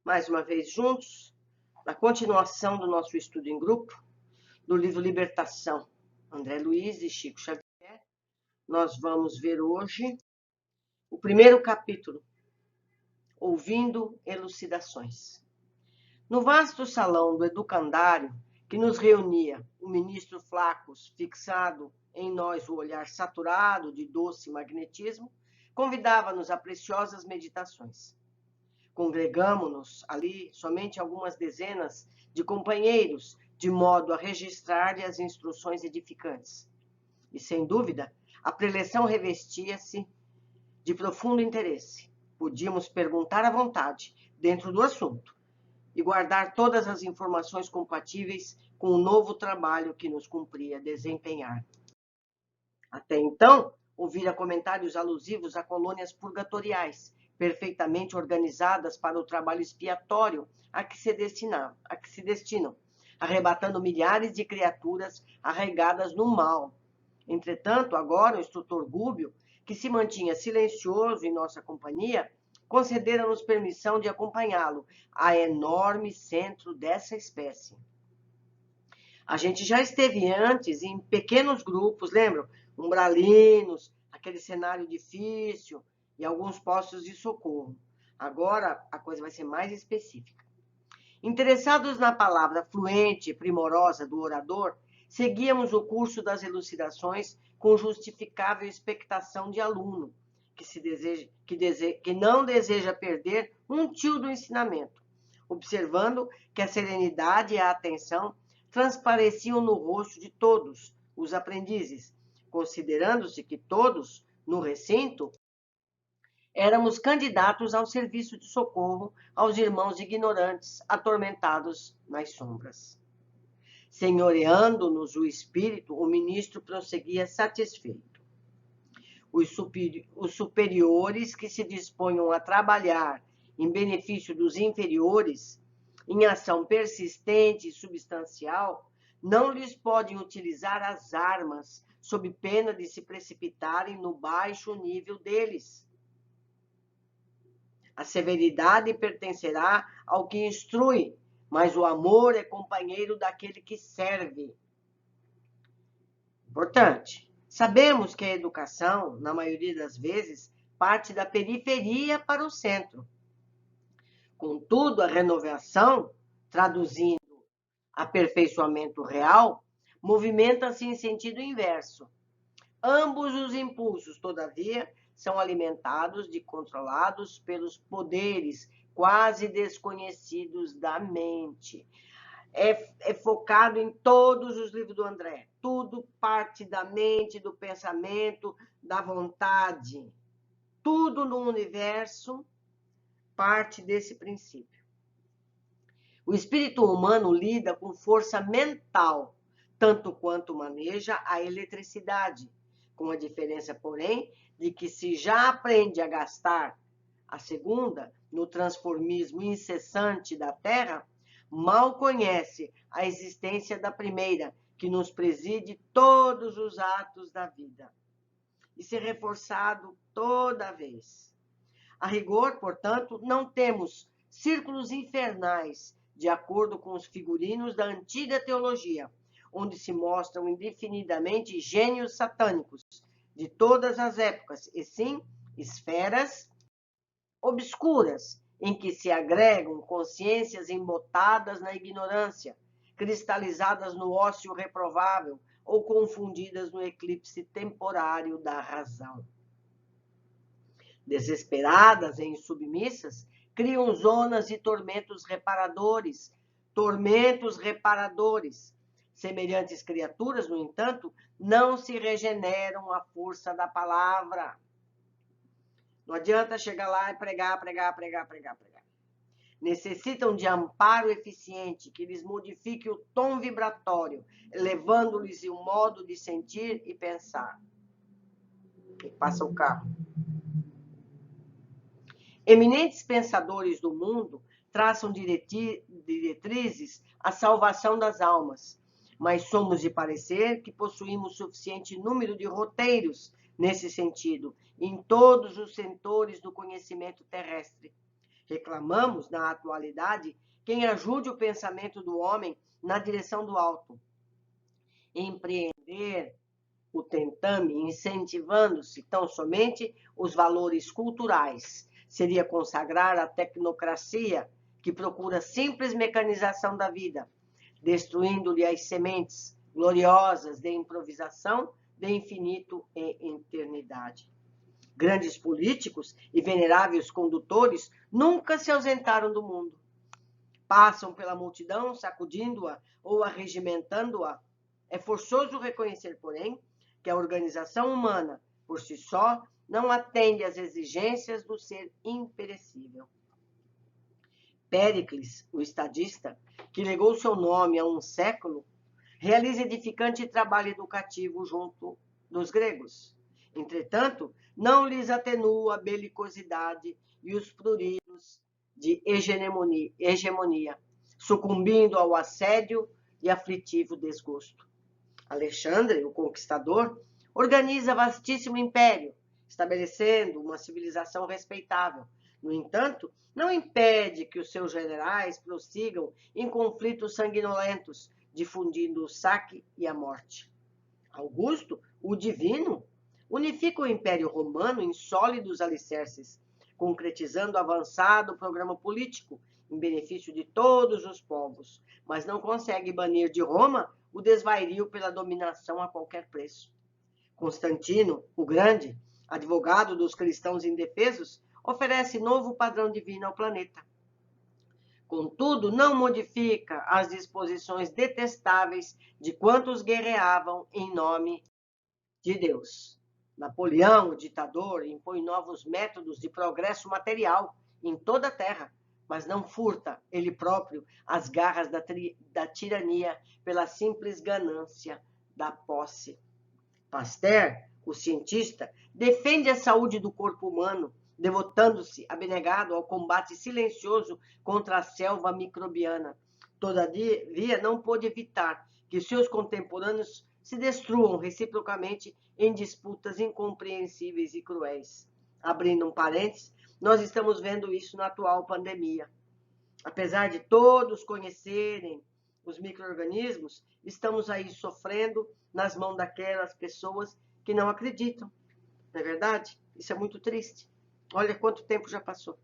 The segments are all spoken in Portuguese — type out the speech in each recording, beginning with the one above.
mais uma vez juntos, na continuação do nosso estudo em grupo, do livro Libertação, André Luiz e Chico Xavier. Nós vamos ver hoje o primeiro capítulo, Ouvindo Elucidações. No vasto salão do educandário, que nos reunia, o ministro Flacos, fixado em nós o olhar saturado de doce magnetismo, convidava-nos a preciosas meditações. Congregamo-nos ali somente algumas dezenas de companheiros, de modo a registrar-lhe as instruções edificantes. E, sem dúvida, a preleção revestia-se de profundo interesse. Podíamos perguntar à vontade, dentro do assunto, e guardar todas as informações compatíveis com o novo trabalho que nos cumpria desempenhar. Até então, ouvira comentários alusivos a colônias purgatoriais, perfeitamente organizadas para o trabalho expiatório a que se destinam, arrebatando milhares de criaturas arraigadas no mal. Entretanto, agora o instrutor Gúbio, que se mantinha silencioso em nossa companhia, concedera-nos permissão de acompanhá-lo a enorme centro dessa espécie. A gente já esteve antes em pequenos grupos, lembram? Umbralinos, aquele cenário difícil e alguns postos de socorro. Agora a coisa vai ser mais específica. Interessados na palavra fluente e primorosa do orador, seguíamos o curso das elucidações com justificável expectação de aluno, que não deseja perder um tio do ensinamento, observando que a serenidade e a atenção transpareciam no rosto de todos os aprendizes, considerando-se que todos, no recinto, éramos candidatos ao serviço de socorro aos irmãos ignorantes, atormentados nas sombras. Senhoreando-nos o espírito, o ministro prosseguia satisfeito. Os superiores que se disponham a trabalhar em benefício dos inferiores, em ação persistente e substancial, não lhes podem utilizar as armas, sob pena de se precipitarem no baixo nível deles. A severidade pertencerá ao que instrui, mas o amor é companheiro daquele que serve. Importante. Sabemos que a educação, na maioria das vezes, parte da periferia para o centro. Contudo, a renovação, traduzindo aperfeiçoamento real, movimenta-se em sentido inverso. Ambos os impulsos, todavia, são alimentados e controlados pelos poderes quase desconhecidos da mente. É focado em todos os livros do André. Tudo parte da mente, do pensamento, da vontade. Tudo no universo parte desse princípio. O espírito humano lida com força mental, tanto quanto maneja a eletricidade, com a diferença, porém, de que se já aprende a gastar a segunda no transformismo incessante da Terra, mal conhece a existência da primeira, que nos preside todos os atos da vida, e ser reforçado toda vez. A rigor, portanto, não temos círculos infernais, de acordo com os figurinos da antiga teologia, onde se mostram indefinidamente gênios satânicos de todas as épocas, e sim esferas obscuras, em que se agregam consciências embotadas na ignorância, cristalizadas no ócio reprovável ou confundidas no eclipse temporário da razão. Desesperadas e insubmissas, criam zonas e tormentos reparadores. Semelhantes criaturas, no entanto, não se regeneram à força da palavra. Não adianta chegar lá e pregar. Necessitam de amparo eficiente que lhes modifique o tom vibratório, elevando-lhes o modo de sentir e pensar. E passa o carro. Eminentes pensadores do mundo traçam diretrizes à salvação das almas, mas somos de parecer que possuímos suficiente número de roteiros nesse sentido, em todos os setores do conhecimento terrestre, Reclamamos, na atualidade, quem ajude o pensamento do homem na direção do alto. Empreender o tentame, incentivando-se tão somente os valores culturais, seria consagrar a tecnocracia que procura simples mecanização da vida, destruindo-lhe as sementes gloriosas de improvisação, de infinito e eternidade. Grandes políticos e veneráveis condutores nunca se ausentaram do mundo. Passam pela multidão, sacudindo-a ou arregimentando-a. É forçoso reconhecer, porém, que a organização humana, por si só, não atende às exigências do ser imperecível. Péricles, o estadista, que legou seu nome a um século, realiza edificante trabalho educativo junto dos gregos. Entretanto, não lhes atenua a belicosidade e os pruridos de hegemonia, sucumbindo ao assédio e aflitivo desgosto. Alexandre, o conquistador, organiza vastíssimo império, estabelecendo uma civilização respeitável. No entanto, não impede que os seus generais prossigam em conflitos sanguinolentos, difundindo o saque e a morte. Augusto, o divino, unifica o Império Romano em sólidos alicerces, concretizando avançado programa político em benefício de todos os povos, mas não consegue banir de Roma o desvario pela dominação a qualquer preço. Constantino, o Grande, advogado dos cristãos indefesos, oferece novo padrão divino ao planeta. Contudo, não modifica as disposições detestáveis de quantos guerreavam em nome de Deus. Napoleão, o ditador, impõe novos métodos de progresso material em toda a terra, mas não furta ele próprio as garras da tirania pela simples ganância da posse. Pasteur, o cientista, defende a saúde do corpo humano, devotando-se abnegado ao combate silencioso contra a selva microbiana. Todavia, não pôde evitar que seus contemporâneos se destruam reciprocamente em disputas incompreensíveis e cruéis. Abrindo um parênteses, nós estamos vendo isso na atual pandemia. Apesar de todos conhecerem os micro-organismos, estamos aí sofrendo nas mãos daquelas pessoas que não acreditam. Não é verdade? Isso é muito triste. Olha quanto tempo já passou.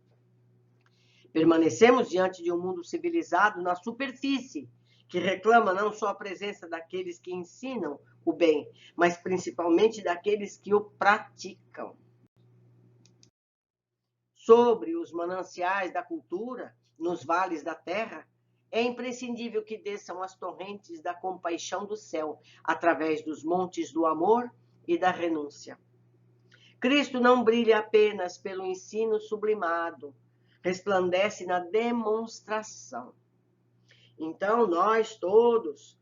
Permanecemos diante de um mundo civilizado na superfície, que reclama não só a presença daqueles que ensinam o bem, mas principalmente daqueles que o praticam. Sobre os mananciais da cultura, nos vales da terra, é imprescindível que desçam as torrentes da compaixão do céu, através dos montes do amor e da renúncia. Cristo não brilha apenas pelo ensino sublimado, resplandece na demonstração. Então, nós todos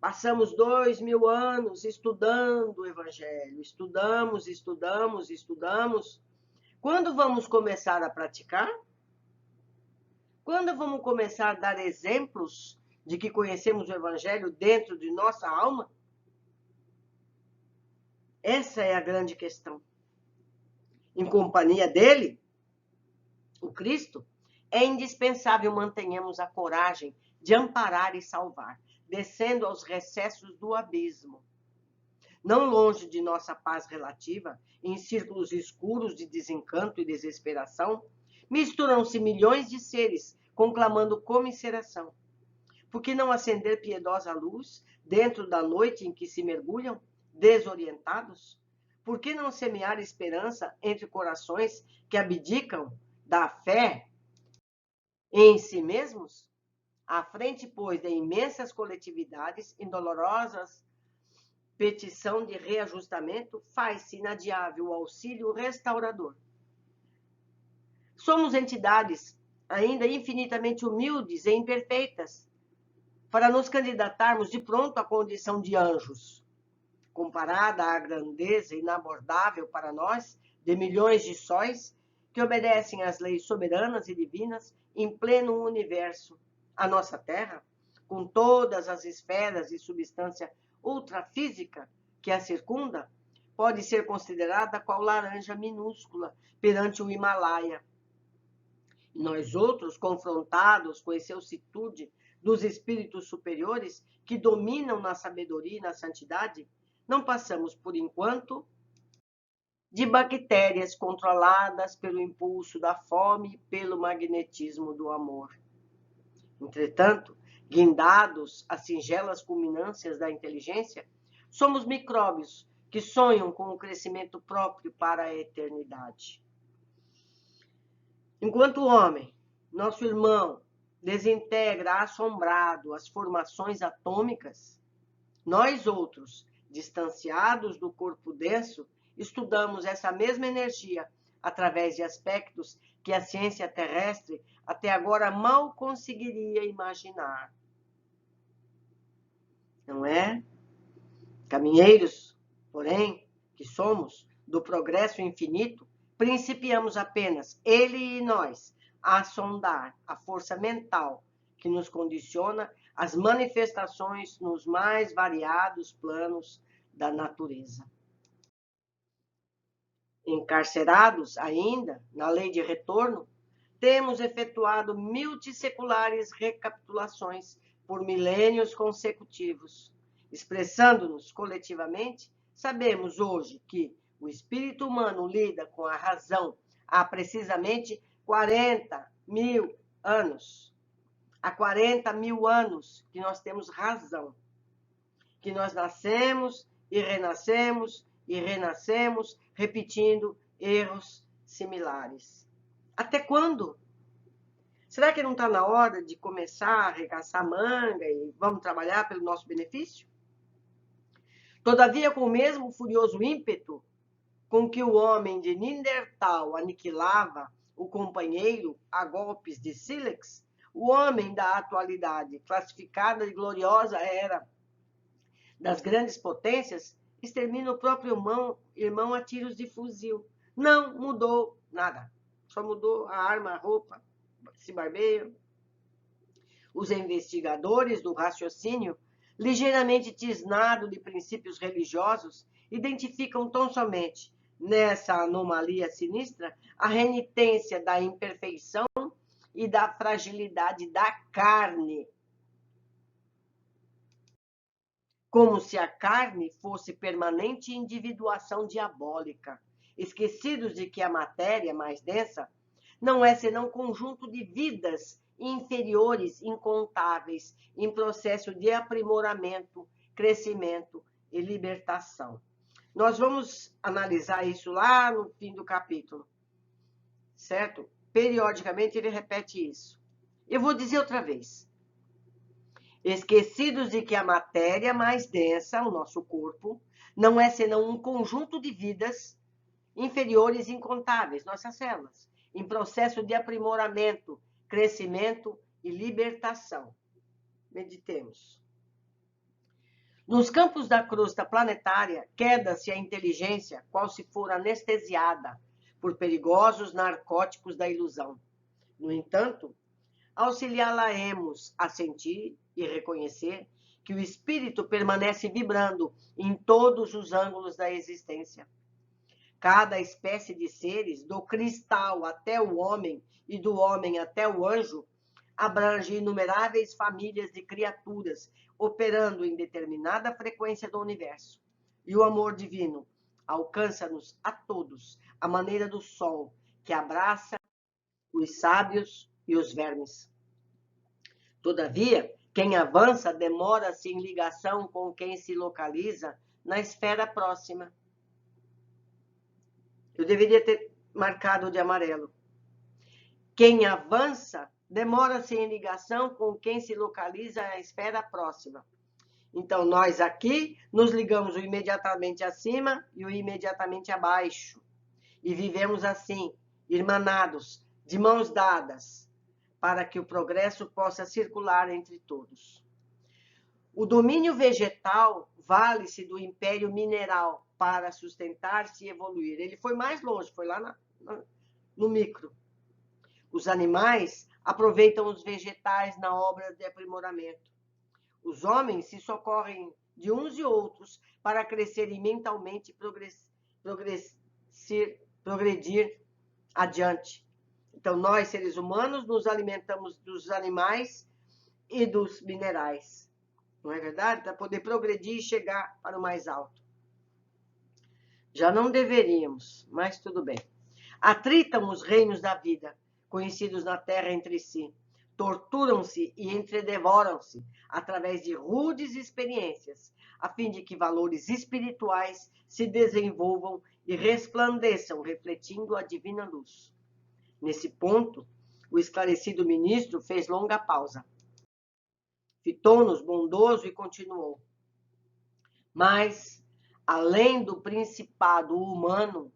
passamos 2000 anos estudando o Evangelho, estudamos. Quando vamos começar a praticar? Quando vamos começar a dar exemplos de que conhecemos o Evangelho dentro de nossa alma? Essa é a grande questão. Em companhia dele, o Cristo, é indispensável mantenhamos a coragem de amparar e salvar, descendo aos recessos do abismo. Não longe de nossa paz relativa, em círculos escuros de desencanto e desesperação, misturam-se milhões de seres conclamando comiseração. Por que não acender piedosa luz dentro da noite em que se mergulham, desorientados? Por que não semear esperança entre corações que abdicam da fé em si mesmos? À frente, pois, de imensas coletividades indolorosas, petição de reajustamento, faz-se inadiável o auxílio restaurador. Somos entidades ainda infinitamente humildes e imperfeitas para nos candidatarmos de pronto à condição de anjos. Comparada à grandeza inabordável para nós de milhões de sóis que obedecem às leis soberanas e divinas em pleno universo, a nossa Terra, com todas as esferas e substância ultrafísica que a circunda, pode ser considerada qual laranja minúscula perante o Himalaia. Nós outros, confrontados com a excelsitude dos espíritos superiores que dominam na sabedoria e na santidade, não passamos, por enquanto, de bactérias controladas pelo impulso da fome e pelo magnetismo do amor. Entretanto, guindados às singelas culminâncias da inteligência, somos micróbios que sonham com o crescimento próprio para a eternidade. Enquanto o homem, nosso irmão, desintegra assombrado as formações atômicas, nós outros, distanciados do corpo denso, estudamos essa mesma energia através de aspectos que a ciência terrestre até agora mal conseguiria imaginar. Não é? Caminheiros, porém, que somos, do progresso infinito, principiamos apenas, ele e nós, a sondar a força mental que nos condiciona as manifestações nos mais variados planos da natureza. Encarcerados ainda na lei de retorno, temos efetuado multisseculares recapitulações por milênios consecutivos. Expressando-nos coletivamente, sabemos hoje que o espírito humano lida com a razão há precisamente 40.000 anos. Há 40.000 anos que nós temos razão. Que nós nascemos e renascemos, repetindo erros similares. Até quando? Será que não está na hora de começar a arregaçar manga e vamos trabalhar pelo nosso benefício? Todavia, com o mesmo furioso ímpeto com que o homem de Neandertal aniquilava o companheiro a golpes de sílex, o homem da atualidade, classificada de gloriosa era das grandes potências, extermina o próprio irmão a tiros de fuzil. Não mudou nada. Só mudou a arma, a roupa, se barbeiam. Os investigadores do raciocínio, ligeiramente tisnado de princípios religiosos, identificam tão somente nessa anomalia sinistra a renitência da imperfeição e da fragilidade da carne. Como se a carne fosse permanente individuação diabólica, esquecidos de que a matéria mais densa não é senão conjunto de vidas inferiores incontáveis em processo de aprimoramento, crescimento e libertação. Nós vamos analisar isso lá no fim do capítulo, certo? Periodicamente ele repete isso. Eu vou dizer outra vez. Esquecidos de que a matéria mais densa, o nosso corpo, não é senão um conjunto de vidas inferiores incontáveis, nossas células, em processo de aprimoramento, crescimento e libertação. Meditemos. Nos campos da crosta planetária, queda-se a inteligência, qual se for anestesiada por perigosos narcóticos da ilusão. No entanto, auxiliá-la-emos a sentir e reconhecer que o espírito permanece vibrando em todos os ângulos da existência. Cada espécie de seres, do cristal até o homem e do homem até o anjo, abrange inumeráveis famílias de criaturas operando em determinada frequência do universo. E o amor divino alcança-nos a todos, à maneira do sol, que abraça os sábios e os vermes. Todavia, quem avança demora-se em ligação com quem se localiza na esfera próxima. Eu deveria ter marcado de amarelo. Quem avança demora-se em ligação com quem se localiza na esfera próxima. Então, nós aqui nos ligamos o imediatamente acima e o imediatamente abaixo. E vivemos assim, irmanados, de mãos dadas, para que o progresso possa circular entre todos. O domínio vegetal vale-se do império mineral para sustentar-se e evoluir. Ele foi mais longe, foi lá no micro. Os animais aproveitam os vegetais na obra de aprimoramento. Os homens se socorrem de uns e outros para crescerem mentalmente e progredir adiante. Então, nós, seres humanos, nos alimentamos dos animais e dos minerais. Não é verdade? Para poder progredir e chegar para o mais alto. Já não deveríamos, mas tudo bem. Atritam os reinos da vida, conhecidos na terra entre si. Torturam-se e entredevoram-se através de rudes experiências, a fim de que valores espirituais se desenvolvam e resplandeçam, refletindo a divina luz. Nesse ponto, o esclarecido ministro fez longa pausa. Fitou-nos bondoso e continuou. Mas, além do principado humano,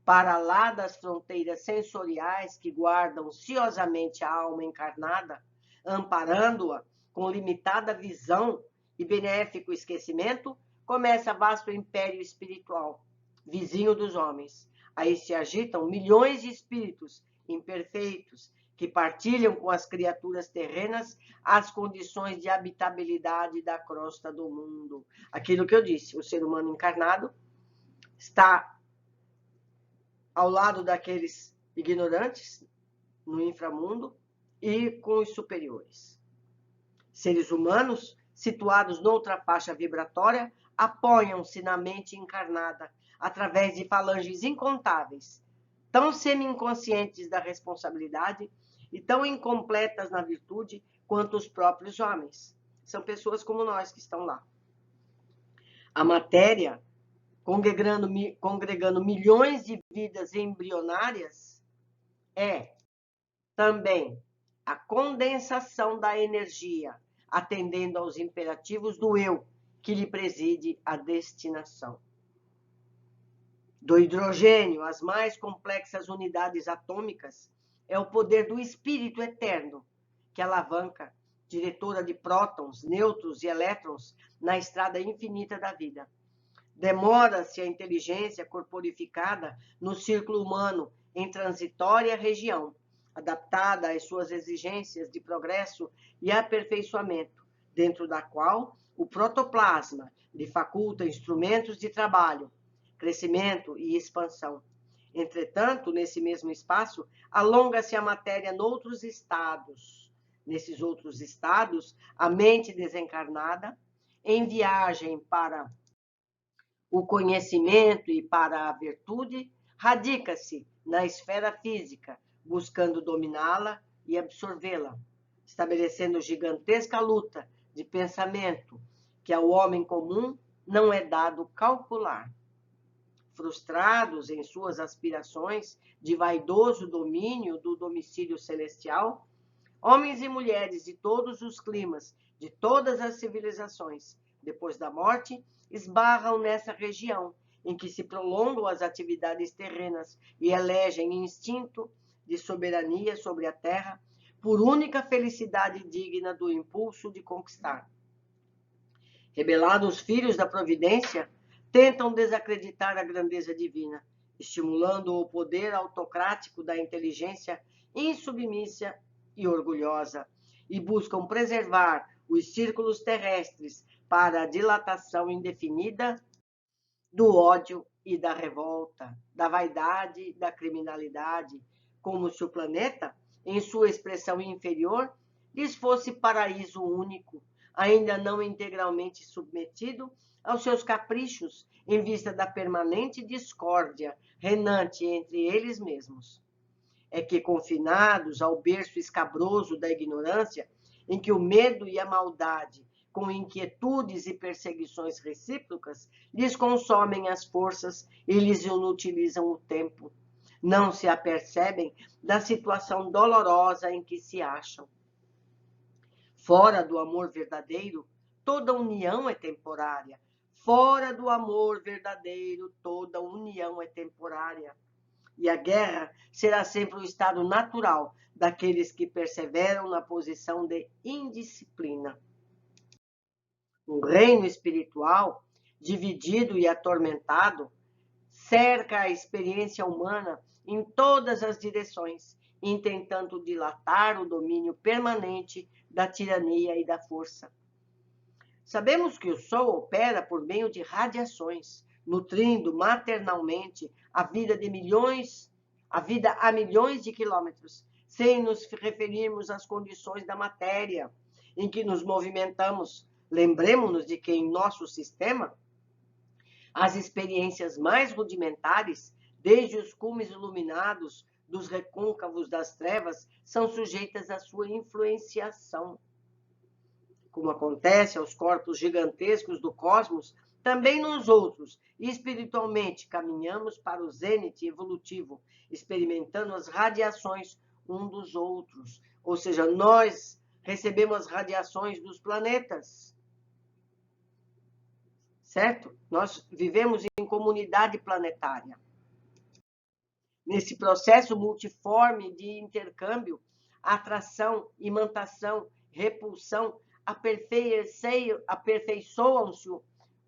para lá das fronteiras sensoriais que guardam ciosamente a alma encarnada, amparando-a com limitada visão e benéfico esquecimento, começa vasto império espiritual, vizinho dos homens. Aí se agitam milhões de espíritos imperfeitos que partilham com as criaturas terrenas as condições de habitabilidade da crosta do mundo. Aquilo que eu disse, o ser humano encarnado está ao lado daqueles ignorantes no inframundo e com os superiores. Seres humanos, situados noutra faixa vibratória, apoiam-se na mente encarnada através de falanges incontáveis, tão semi-inconscientes da responsabilidade e tão incompletas na virtude quanto os próprios homens. São pessoas como nós que estão lá. A matéria, congregando milhões de vidas embrionárias, é também a condensação da energia, atendendo aos imperativos do eu, que lhe preside a destinação. Do hidrogênio, as mais complexas unidades atômicas, é o poder do espírito eterno, que alavanca, diretora de prótons, nêutrons e elétrons, na estrada infinita da vida. Demora-se a inteligência corporificada no círculo humano, em transitória região, adaptada às suas exigências de progresso e aperfeiçoamento, dentro da qual o protoplasma lhe faculta instrumentos de trabalho, crescimento e expansão. Entretanto, nesse mesmo espaço, alonga-se a matéria noutros estados. Nesses outros estados, a mente desencarnada, em viagem para o conhecimento e para a virtude, radica-se na esfera física, buscando dominá-la e absorvê-la, estabelecendo gigantesca luta de pensamento que ao homem comum não é dado calcular. Frustrados em suas aspirações de vaidoso domínio do domicílio celestial, homens e mulheres de todos os climas, de todas as civilizações, depois da morte, esbarram nessa região em que se prolongam as atividades terrenas e elegem instinto de soberania sobre a terra por única felicidade digna do impulso de conquistar. Rebelados filhos da providência, tentam desacreditar a grandeza divina, estimulando o poder autocrático da inteligência insubmissa e orgulhosa, e buscam preservar os círculos terrestres para a dilatação indefinida do ódio e da revolta, da vaidade e da criminalidade, como se o planeta, em sua expressão inferior, lhes fosse paraíso único, ainda não integralmente submetido aos seus caprichos, em vista da permanente discórdia reinante entre eles mesmos. É que, confinados ao berço escabroso da ignorância, em que o medo e a maldade, com inquietudes e perseguições recíprocas, lhes consomem as forças e lhes inutilizam o tempo, não se apercebem da situação dolorosa em que se acham. Fora do amor verdadeiro, toda união é temporária. Fora do amor verdadeiro, toda união é temporária. E a guerra será sempre o estado natural daqueles que perseveram na posição de indisciplina. Um reino espiritual, dividido e atormentado, cerca a experiência humana em todas as direções, intentando dilatar o domínio permanente da tirania e da força. Sabemos que o Sol opera por meio de radiações, nutrindo maternalmente a vida de milhões a vida a milhões de quilômetros, sem nos referirmos às condições da matéria em que nos movimentamos. Lembremos-nos de que em nosso sistema, as experiências mais rudimentares, desde os cumes iluminados dos recôncavos das trevas, são sujeitas à sua influenciação. Como acontece aos corpos gigantescos do cosmos, também nós outros, espiritualmente, caminhamos para o zênite evolutivo, experimentando as radiações um dos outros. Ou seja, nós recebemos as radiações dos planetas. Certo? Nós vivemos em comunidade planetária. Nesse processo multiforme de intercâmbio, atração, imantação, repulsão, aperfeiçoam-se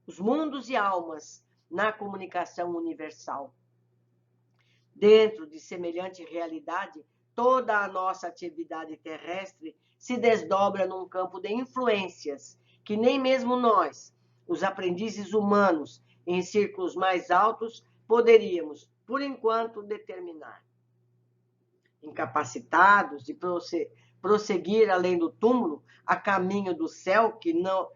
os mundos e almas na comunicação universal. Dentro de semelhante realidade, toda a nossa atividade terrestre se desdobra num campo de influências que nem mesmo nós, os aprendizes humanos, em círculos mais altos, poderíamos, por enquanto, determinar. Incapacitados de prosseguir além do túmulo, a caminho do céu que não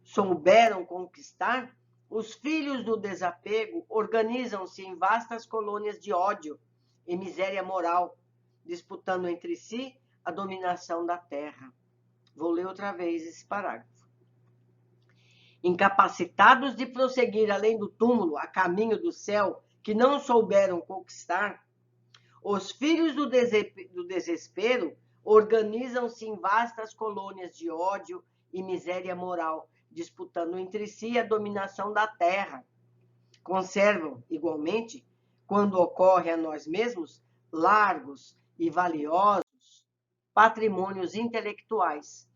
souberam conquistar, os filhos do desapego organizam-se em vastas colônias de ódio e miséria moral, disputando entre si a dominação da terra. Vou ler outra vez esse parágrafo. Incapacitados de prosseguir além do túmulo, a caminho do céu, que não souberam conquistar, os filhos do desespero organizam-se em vastas colônias de ódio e miséria moral, disputando entre si a dominação da terra. Conservam, igualmente, quando ocorre a nós mesmos, largos e valiosos patrimônios intelectuais.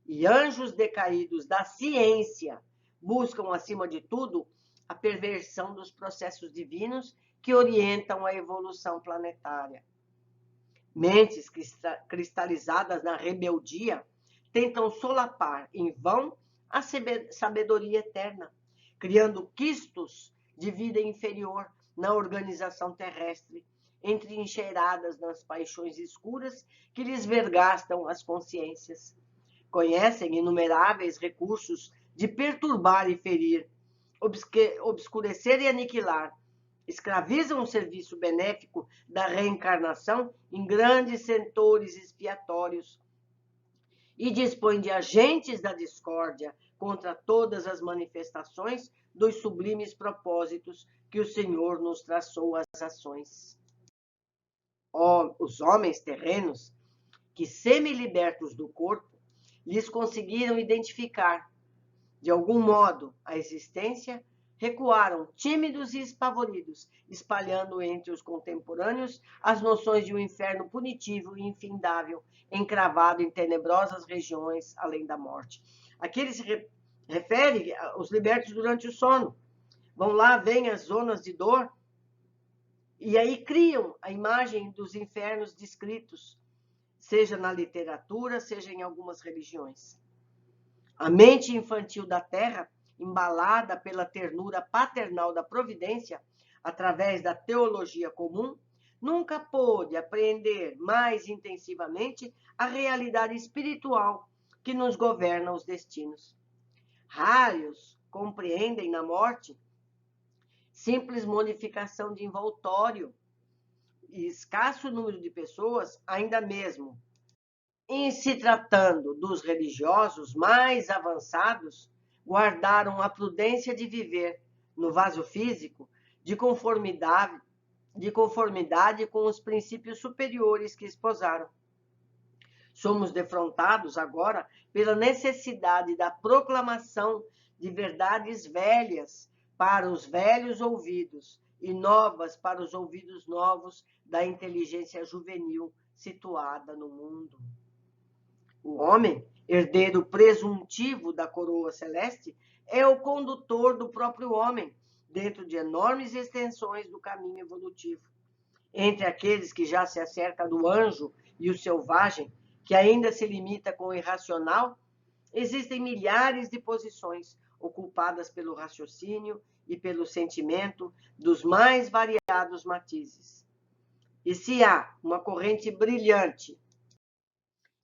E anjos decaídos da ciência buscam, acima de tudo, a perversão dos processos divinos que orientam a evolução planetária. Mentes cristalizadas na rebeldia tentam solapar em vão a sabedoria eterna, criando quistos de vida inferior na organização terrestre, entrincheiradas nas paixões escuras que lhes vergastam as consciências. Conhecem inumeráveis recursos de perturbar e ferir, obscurecer e aniquilar, escravizam o serviço benéfico da reencarnação em grandes setores expiatórios e dispõem de agentes da discórdia contra todas as manifestações dos sublimes propósitos que o Senhor nos traçou às ações. Os homens terrenos, que semi-libertos do corpo, lhes conseguiram identificar, de algum modo, a existência, recuaram tímidos e espavoridos, espalhando entre os contemporâneos as noções de um inferno punitivo e infindável, encravado em tenebrosas regiões além da morte. Aqui ele se refere aos libertos durante o sono. Vão lá, veem as zonas de dor, e aí criam a imagem dos infernos descritos, seja na literatura, seja em algumas religiões. A mente infantil da Terra, embalada pela ternura paternal da providência, através da teologia comum, nunca pôde apreender mais intensivamente a realidade espiritual que nos governa os destinos. Raros compreendem na morte simples modificação de envoltório, e escasso número de pessoas, ainda mesmo em se tratando dos religiosos mais avançados, guardaram a prudência de viver no vaso físico de conformidade com os princípios superiores que esposaram. Somos defrontados agora pela necessidade da proclamação de verdades velhas para os velhos ouvidos e novas para os ouvidos novos da inteligência juvenil situada no mundo. O homem, herdeiro presuntivo da coroa celeste, é o condutor do próprio homem, dentro de enormes extensões do caminho evolutivo. Entre aqueles que já se acerca do anjo e o selvagem, que ainda se limita com o irracional, existem milhares de posições ocupadas pelo raciocínio e pelo sentimento dos mais variados matizes. E se há uma corrente brilhante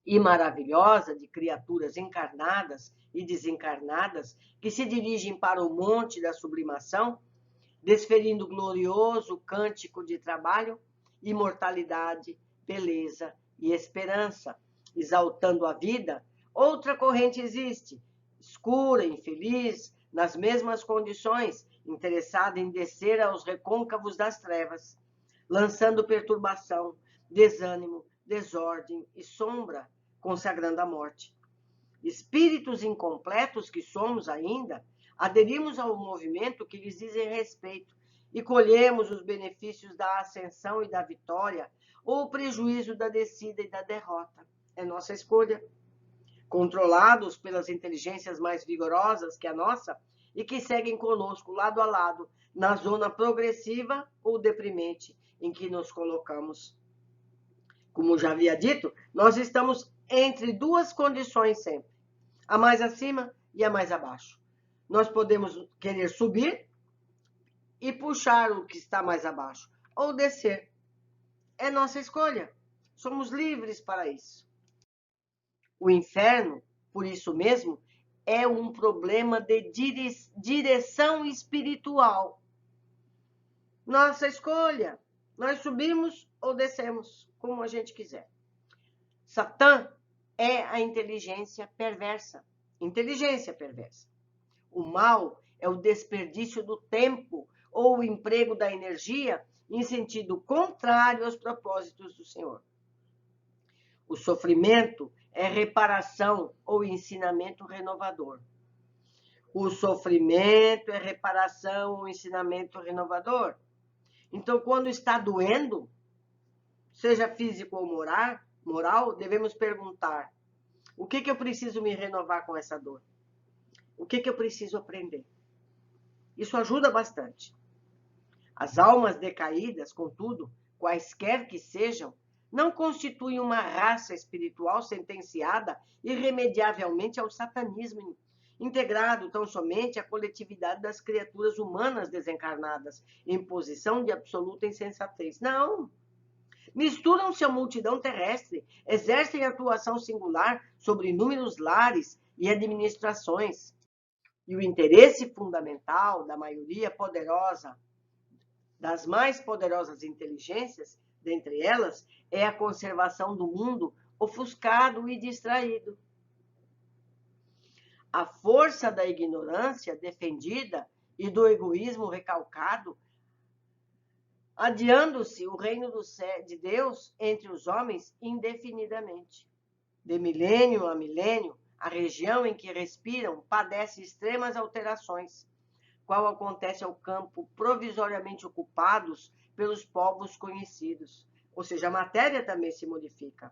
e maravilhosa de criaturas encarnadas e desencarnadas que se dirigem para o monte da sublimação, desferindo glorioso cântico de trabalho, imortalidade, beleza e esperança, exaltando a vida, outra corrente existe, escura, infeliz, nas mesmas condições, interessada em descer aos recôncavos das trevas, lançando perturbação, desânimo, desordem e sombra, consagrando a morte. Espíritos incompletos que somos ainda, aderimos ao movimento que lhes dizem respeito e colhemos os benefícios da ascensão e da vitória, ou o prejuízo da descida e da derrota. É nossa escolha. Controlados pelas inteligências mais vigorosas que a nossa e que seguem conosco lado a lado na zona progressiva ou deprimente em que nos colocamos. Como já havia dito, nós estamos entre duas condições sempre, a mais acima e a mais abaixo. Nós podemos querer subir e puxar o que está mais abaixo, ou descer. É nossa escolha. Somos livres para isso. O inferno, por isso mesmo, é um problema de direção espiritual. Nossa escolha. Nós subimos ou descemos, como a gente quiser. Satã é a inteligência perversa. Inteligência perversa. O mal é o desperdício do tempo ou o emprego da energia em sentido contrário aos propósitos do Senhor. O sofrimento é reparação ou ensinamento renovador. O sofrimento é reparação ou ensinamento renovador. Então, quando está doendo, seja físico ou moral, devemos perguntar: o que eu preciso me renovar com essa dor? O que eu preciso aprender? Isso ajuda bastante. As almas decaídas, contudo, quaisquer que sejam, não constituem uma raça espiritual sentenciada irremediavelmente ao satanismo, integrado tão somente à coletividade das criaturas humanas desencarnadas, em posição de absoluta insensatez. Não! Misturam-se à multidão terrestre, exercem atuação singular sobre inúmeros lares e administrações. E o interesse fundamental da maioria poderosa, das mais poderosas inteligências, dentre elas, é a conservação do mundo ofuscado e distraído. A força da ignorância defendida e do egoísmo recalcado, adiando-se o reino de Deus entre os homens indefinidamente. De milênio a milênio, a região em que respiram padece extremas alterações, qual acontece ao campo provisoriamente ocupados pelos povos conhecidos. Ou seja, a matéria também se modifica.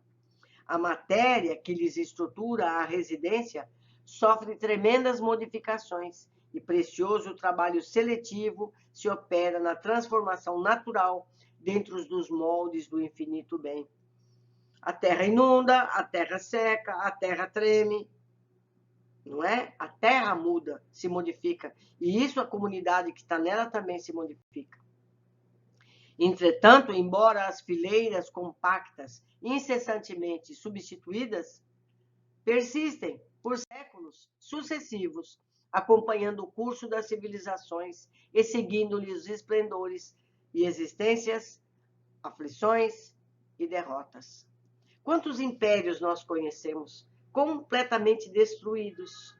A matéria que lhes estrutura a residência sofre tremendas modificações e precioso trabalho seletivo se opera na transformação natural dentro dos moldes do infinito bem. A terra inunda, a terra seca, a terra treme, não é? A terra muda, se modifica, e isso a comunidade que está nela também se modifica. Entretanto, embora as fileiras compactas, incessantemente substituídas, persistem por séculos sucessivos, acompanhando o curso das civilizações e seguindo-lhes os esplendores e existências, aflições e derrotas. Quantos impérios nós conhecemos completamente destruídos?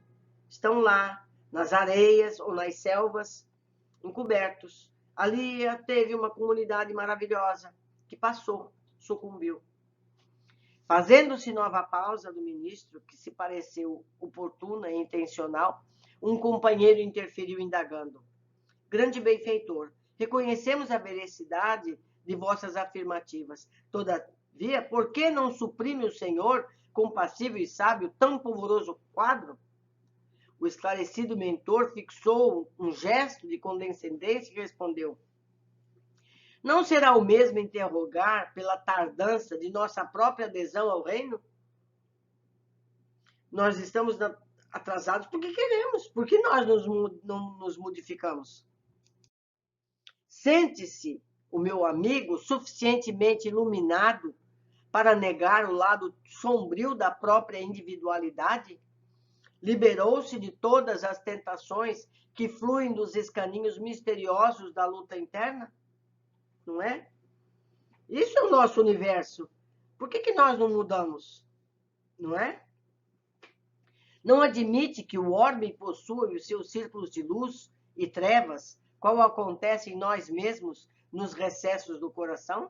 Estão lá, nas areias ou nas selvas, encobertos. Ali teve uma comunidade maravilhosa que passou, sucumbiu. Fazendo-se nova pausa do ministro, que se pareceu oportuna e intencional, um companheiro interferiu indagando: grande benfeitor, reconhecemos a veracidade de vossas afirmativas. Todavia, por que não suprime o Senhor, compassivo e sábio, tão polvoroso quadro? O esclarecido mentor fixou um gesto de condescendência e respondeu: não será o mesmo interrogar pela tardança de nossa própria adesão ao reino? Nós estamos atrasados porque queremos, porque nós não nos modificamos. Sente-se o meu amigo, suficientemente iluminado para negar o lado sombrio da própria individualidade? Liberou-se de todas as tentações que fluem dos escaninhos misteriosos da luta interna? Não é? Isso é o nosso universo. Por que nós não mudamos? Não é? Não admite que o orbe possua os seus círculos de luz e trevas, qual acontece em nós mesmos nos recessos do coração?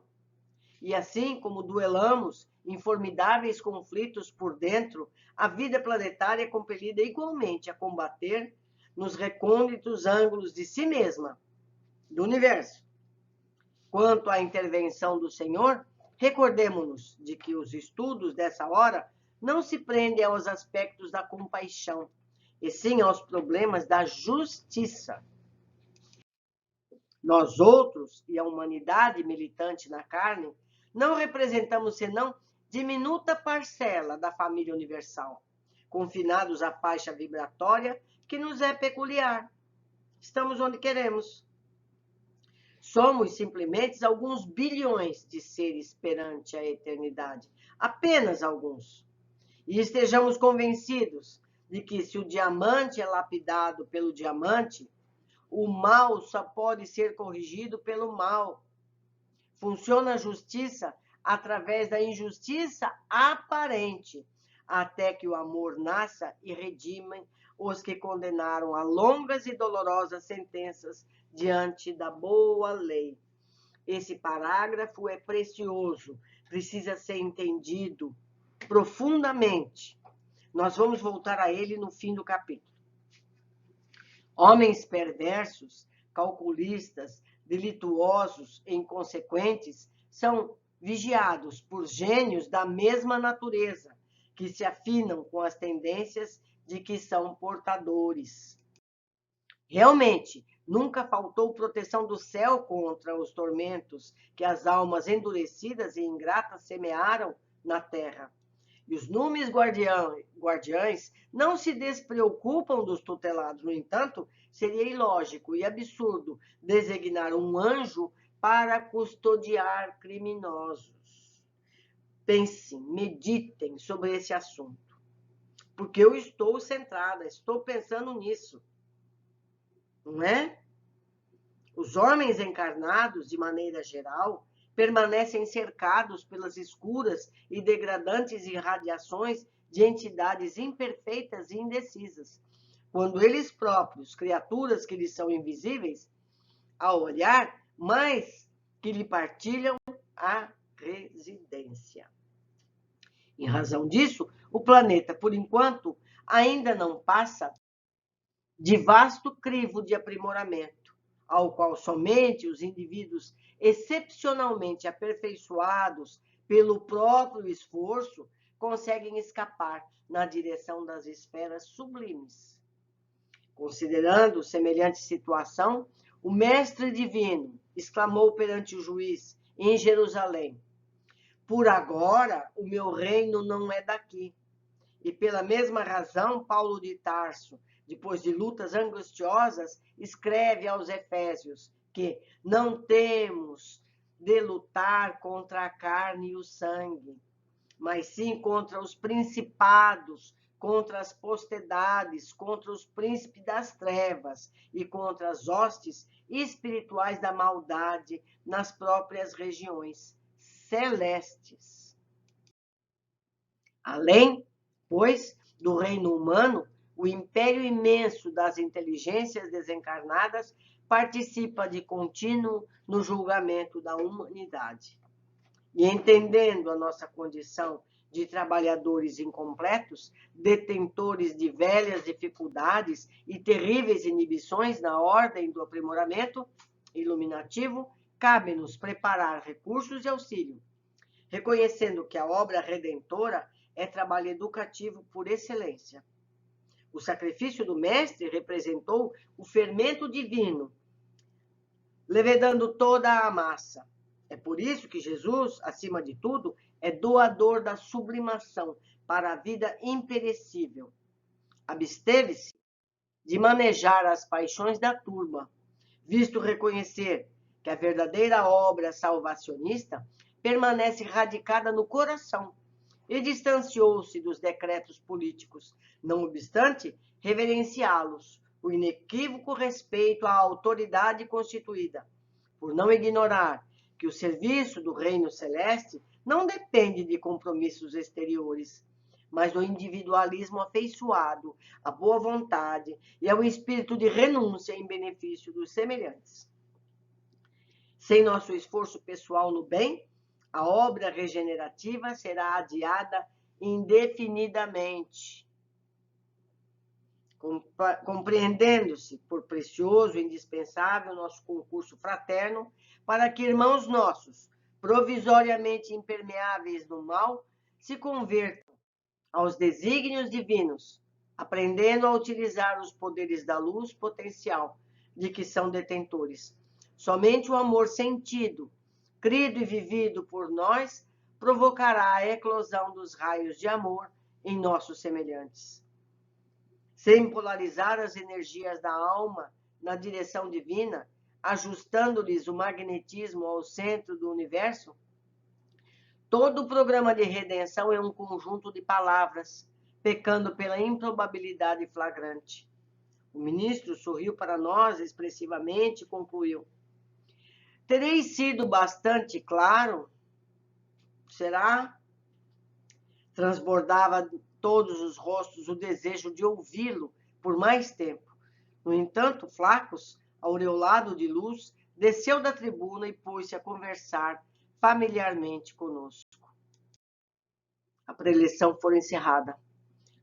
E assim como duelamos em formidáveis conflitos por dentro, a vida planetária é compelida igualmente a combater nos recônditos ângulos de si mesma, do universo. Quanto à intervenção do Senhor, recordemo-nos de que os estudos dessa hora não se prendem aos aspectos da compaixão, e sim aos problemas da justiça. Nós outros, e a humanidade militante na carne, não representamos senão diminuta parcela da família universal, confinados à faixa vibratória que nos é peculiar. Estamos onde queremos. Somos simplesmente alguns bilhões de seres perante a eternidade, apenas alguns. E estejamos convencidos de que se o diamante é lapidado pelo diamante, o mal só pode ser corrigido pelo mal. Funciona a justiça através da injustiça aparente, até que o amor nasça e redima os que condenaram a longas e dolorosas sentenças diante da boa lei. Esse parágrafo é precioso, precisa ser entendido profundamente. Nós vamos voltar a ele no fim do capítulo. Homens perversos, calculistas, delituosos e inconsequentes são vigiados por gênios da mesma natureza, que se afinam com as tendências de que são portadores. Realmente, nunca faltou proteção do céu contra os tormentos que as almas endurecidas e ingratas semearam na terra. E os númenes guardiães não se despreocupam dos tutelados. No entanto, seria ilógico e absurdo designar um anjo para custodiar criminosos. Pensem, meditem sobre esse assunto. Porque eu estou centrada, estou pensando nisso. Não é? Os homens encarnados, de maneira geral, permanecem cercados pelas escuras e degradantes irradiações de entidades imperfeitas e indecisas, quando eles próprios, criaturas que lhes são invisíveis, ao olhar, mas que lhe partilham a residência. Em razão disso, o planeta, por enquanto, ainda não passa de vasto crivo de aprimoramento, ao qual somente os indivíduos excepcionalmente aperfeiçoados pelo próprio esforço conseguem escapar na direção das esferas sublimes. Considerando semelhante situação, o Mestre Divino exclamou perante o juiz em Jerusalém: por agora o meu reino não é daqui. E pela mesma razão, Paulo de Tarso, depois de lutas angustiosas, escreve aos Efésios que não temos de lutar contra a carne e o sangue, mas sim contra os principados, contra as potestades, contra os príncipes das trevas e contra as hostes espirituais da maldade nas próprias regiões celestes. Além, pois, do reino humano, o império imenso das inteligências desencarnadas participa de contínuo no julgamento da humanidade. E entendendo a nossa condição de trabalhadores incompletos, detentores de velhas dificuldades e terríveis inibições na ordem do aprimoramento iluminativo, cabe-nos preparar recursos de auxílio, reconhecendo que a obra redentora é trabalho educativo por excelência. O sacrifício do Mestre representou o fermento divino, levedando toda a massa. É por isso que Jesus, acima de tudo, é doador da sublimação para a vida imperecível. Absteve-se de manejar as paixões da turma, visto reconhecer que a verdadeira obra salvacionista permanece radicada no coração e distanciou-se dos decretos políticos, não obstante reverenciá-los, o inequívoco respeito à autoridade constituída, por não ignorar que o serviço do reino celeste não depende de compromissos exteriores, mas do individualismo afeiçoado, à boa vontade e ao espírito de renúncia em benefício dos semelhantes. Sem nosso esforço pessoal no bem, a obra regenerativa será adiada indefinidamente. Compreendendo-se por precioso e indispensável nosso concurso fraterno para que irmãos nossos, provisoriamente impermeáveis do mal, se convertam aos desígnios divinos, aprendendo a utilizar os poderes da luz potencial de que são detentores. Somente o amor sentido, crido e vivido por nós, provocará a eclosão dos raios de amor em nossos semelhantes. Sem polarizar as energias da alma na direção divina, ajustando-lhes o magnetismo ao centro do universo, todo o programa de redenção é um conjunto de palavras, pecando pela improbabilidade flagrante. O ministro sorriu para nós expressivamente e concluiu: terei sido bastante claro? Será? Transbordava todos os rostos o desejo de ouvi-lo por mais tempo. No entanto, Flacos, aureolado de luz, desceu da tribuna e pôs-se a conversar familiarmente conosco. A preleção foi encerrada.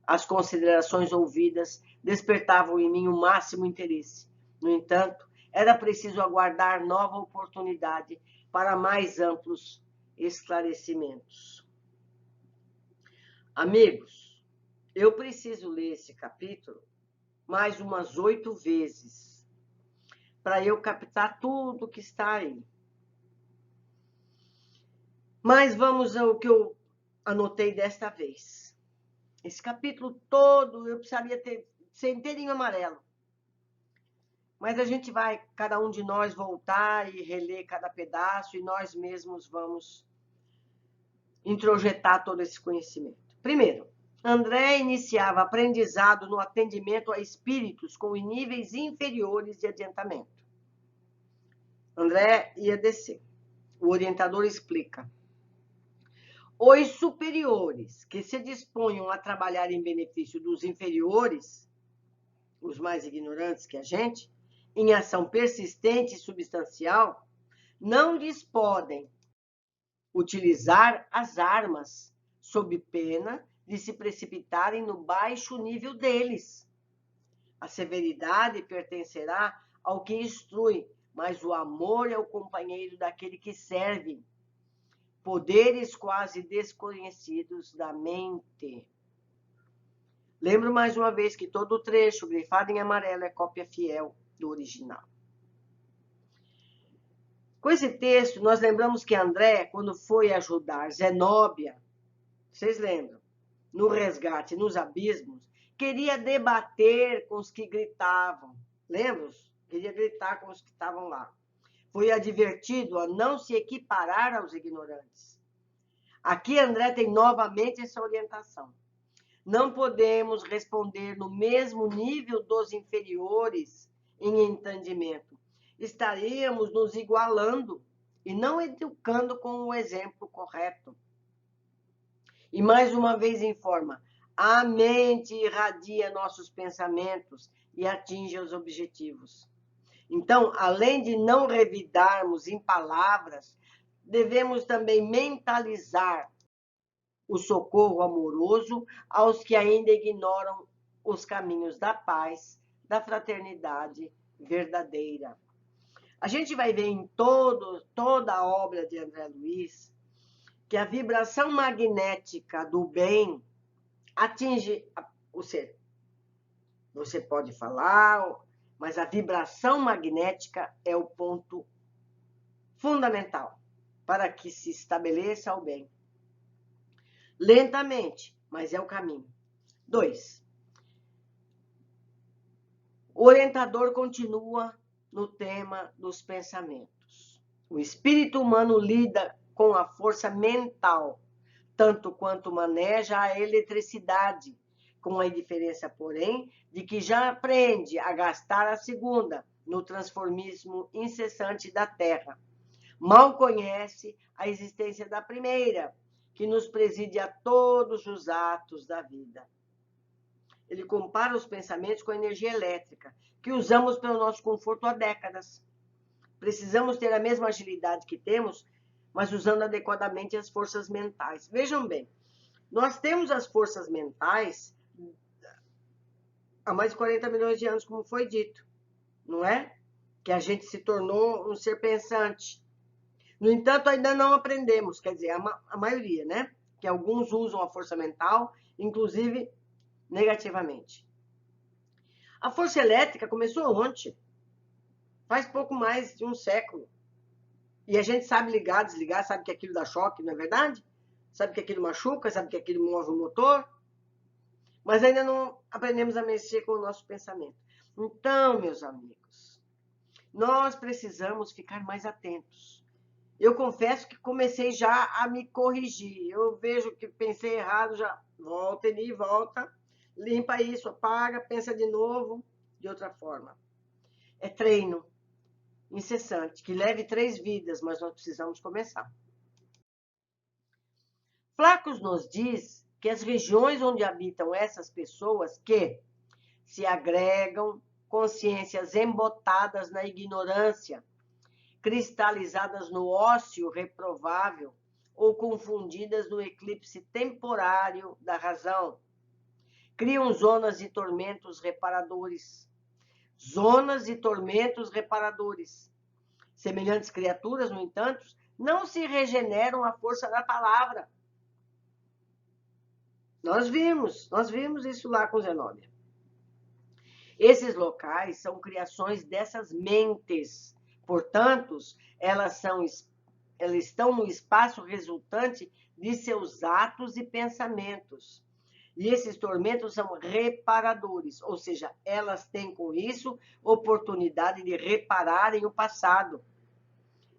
As considerações ouvidas despertavam em mim o máximo interesse. No entanto, era preciso aguardar nova oportunidade para mais amplos esclarecimentos. Amigos, eu preciso ler esse capítulo mais umas 8 vezes para eu captar tudo que está aí. Mas vamos ao que eu anotei desta vez. Esse capítulo todo eu precisaria ser inteirinho amarelo. Mas a gente vai, cada um de nós, voltar e reler cada pedaço e nós mesmos vamos introjetar todo esse conhecimento. Primeiro, André iniciava aprendizado no atendimento a espíritos com níveis inferiores de adiantamento. André ia descer. O orientador explica: os superiores que se disponham a trabalhar em benefício dos inferiores, os mais ignorantes que a gente, em ação persistente e substancial, não lhes podem utilizar as armas sob pena de se precipitarem no baixo nível deles. A severidade pertencerá ao que instrui, mas o amor é o companheiro daquele que serve. Poderes quase desconhecidos da mente. Lembro mais uma vez que todo o trecho grifado em amarelo é cópia fiel do original. Com esse texto, nós lembramos que André, quando foi ajudar Zenóbia, vocês lembram, no resgate, nos abismos, queria debater com os que gritavam. Lembram? Queria gritar com os que estavam lá. Foi advertido a não se equiparar aos ignorantes. Aqui André tem novamente essa orientação. Não podemos responder no mesmo nível dos inferiores em entendimento. Estaríamos nos igualando e não educando com o exemplo correto. E mais uma vez informa: a mente irradia nossos pensamentos e atinge os objetivos. Então, além de não revidarmos em palavras, devemos também mentalizar o socorro amoroso aos que ainda ignoram os caminhos da paz, da fraternidade verdadeira. A gente vai ver em toda a obra de André Luiz que a vibração magnética do bem atinge o ser. Você pode falar, mas a vibração magnética é o ponto fundamental para que se estabeleça o bem. Lentamente, mas é o caminho. 2. O orientador continua no tema dos pensamentos. O espírito humano lida com a força mental, tanto quanto maneja a eletricidade, com a diferença, porém, de que já aprende a gastar a segunda no transformismo incessante da Terra. Mal conhece a existência da primeira, que nos preside a todos os atos da vida. Ele compara os pensamentos com a energia elétrica, que usamos pelo nosso conforto há décadas. Precisamos ter a mesma agilidade que temos, mas usando adequadamente as forças mentais. Vejam bem, nós temos as forças mentais há mais de 40 milhões de anos, como foi dito, não é? Que a gente se tornou um ser pensante. No entanto, ainda não aprendemos, quer dizer, a maioria, né? Que alguns usam a força mental, inclusive negativamente. A força elétrica começou ontem, faz pouco mais de um século. E a gente sabe ligar, desligar, sabe que aquilo dá choque, não é verdade? Sabe que aquilo machuca, sabe que aquilo move o motor. Mas ainda não aprendemos a mexer com o nosso pensamento. Então, meus amigos, nós precisamos ficar mais atentos. Eu confesso que comecei já a me corrigir. Eu vejo que pensei errado, já volta, Eni, volta, limpa isso, apaga, pensa de novo, de outra forma. É treino incessante, que leve 3 vidas, mas nós precisamos começar. Flacos nos diz que as regiões onde habitam essas pessoas que se agregam, consciências embotadas na ignorância, cristalizadas no ócio reprovável ou confundidas no eclipse temporário da razão, criam zonas de tormentos reparadores. Zonas de tormentos reparadores. Semelhantes criaturas, no entanto, não se regeneram à força da palavra. Nós vimos isso lá com Zenóbia. Esses locais são criações dessas mentes, portanto, elas estão no espaço resultante de seus atos e pensamentos. E esses tormentos são reparadores, ou seja, elas têm com isso oportunidade de repararem o passado.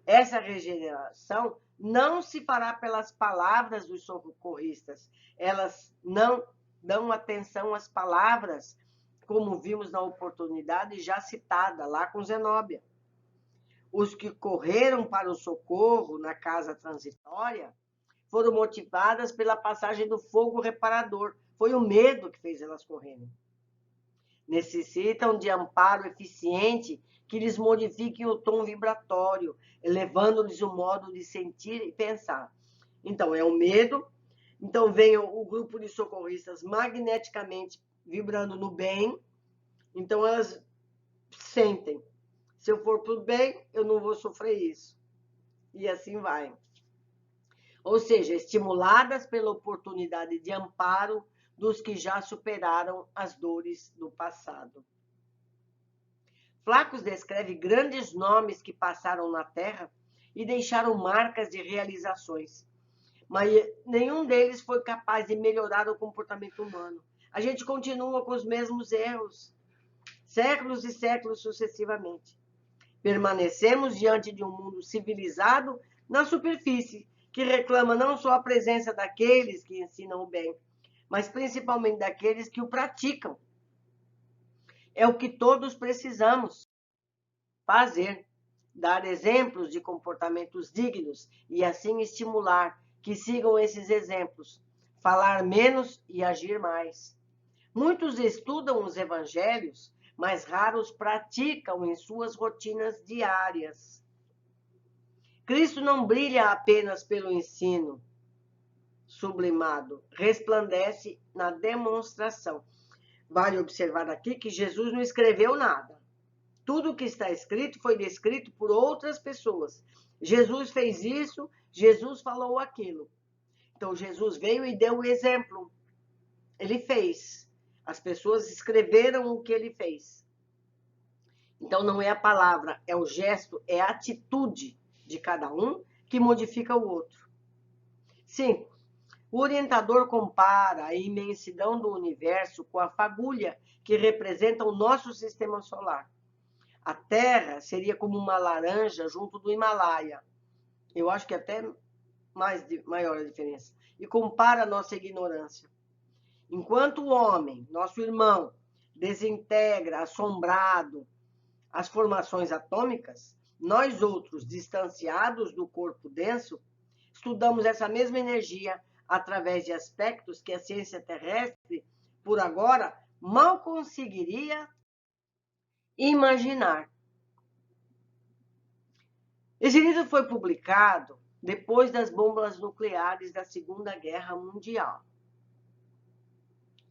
Essa regeneração não se fará pelas palavras dos socorristas. Elas não dão atenção às palavras, como vimos na oportunidade já citada lá com Zenóbia. Os que correram para o socorro na casa transitória foram motivadas pela passagem do fogo reparador. Foi o medo que fez elas correrem. Necessitam de amparo eficiente que lhes modifique o tom vibratório, elevando-lhes o modo de sentir e pensar. Então, é o medo. Então, vem o grupo de socorristas magneticamente vibrando no bem. Então, elas sentem. Se eu for para o bem, eu não vou sofrer isso. E assim vai. Ou seja, estimuladas pela oportunidade de amparo dos que já superaram as dores do passado. Flacos descreve grandes nomes que passaram na Terra e deixaram marcas de realizações, mas nenhum deles foi capaz de melhorar o comportamento humano. A gente continua com os mesmos erros, séculos e séculos sucessivamente. Permanecemos diante de um mundo civilizado na superfície, que reclama não só a presença daqueles que ensinam o bem, mas principalmente daqueles que o praticam. É o que todos precisamos fazer, dar exemplos de comportamentos dignos e assim estimular que sigam esses exemplos, falar menos e agir mais. Muitos estudam os evangelhos, mas raros praticam em suas rotinas diárias. Cristo não brilha apenas pelo ensino sublimado, resplandece na demonstração. Vale observar aqui que Jesus não escreveu nada. Tudo o que está escrito foi descrito por outras pessoas. Jesus fez isso, Jesus falou aquilo. Então, Jesus veio e deu o exemplo. Ele fez. As pessoas escreveram o que ele fez. Então, não é a palavra, é o gesto, é a atitude de cada um que modifica o outro. 5. O orientador compara a imensidão do universo com a fagulha que representa o nosso sistema solar. A Terra seria como uma laranja junto do Himalaia. Eu acho que até maior a diferença. E compara a nossa ignorância. Enquanto o homem, nosso irmão, desintegra, assombrado, as formações atômicas, nós outros, distanciados do corpo denso, estudamos essa mesma energia através de aspectos que a ciência terrestre, por agora, mal conseguiria imaginar. Esse livro foi publicado depois das bombas nucleares da Segunda Guerra Mundial.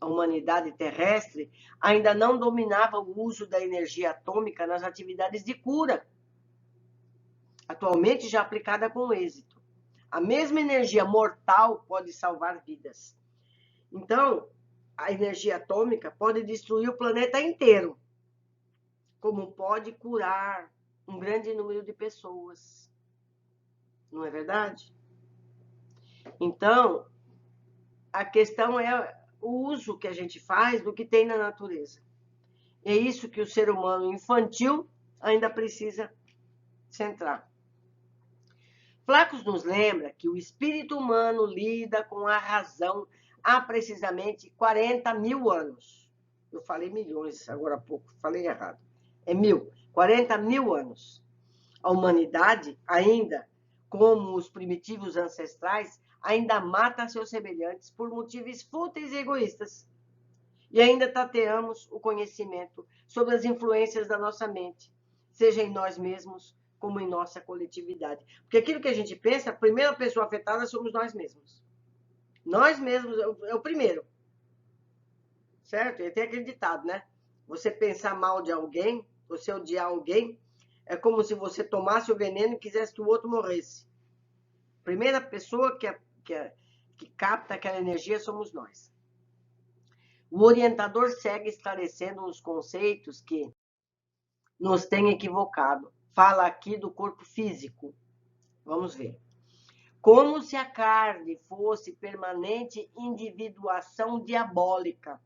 A humanidade terrestre ainda não dominava o uso da energia atômica nas atividades de cura, atualmente já aplicada com êxito. A mesma energia mortal pode salvar vidas. Então, a energia atômica pode destruir o planeta inteiro, como pode curar um grande número de pessoas. Não é verdade? Então, a questão é o uso que a gente faz do que tem na natureza. É isso que o ser humano infantil ainda precisa centrar. Flaccus nos lembra que o espírito humano lida com a razão há precisamente 40 mil anos. Eu falei milhões agora há pouco, falei errado. É 40 mil anos. A humanidade ainda, como os primitivos ancestrais, ainda mata seus semelhantes por motivos fúteis e egoístas. E ainda tateamos o conhecimento sobre as influências da nossa mente, seja em nós mesmos, como em nossa coletividade. Porque aquilo que a gente pensa, a primeira pessoa afetada somos nós mesmos. Nós mesmos é o primeiro. Certo? E tem aquele ditado, né? Você pensar mal de alguém, você odiar alguém, é como se você tomasse o veneno e quisesse que o outro morresse. A primeira pessoa que capta aquela energia somos nós. O orientador segue esclarecendo os conceitos que nos têm equivocado. Fala aqui do corpo físico. Vamos ver. Como se a carne fosse permanente individuação diabólica,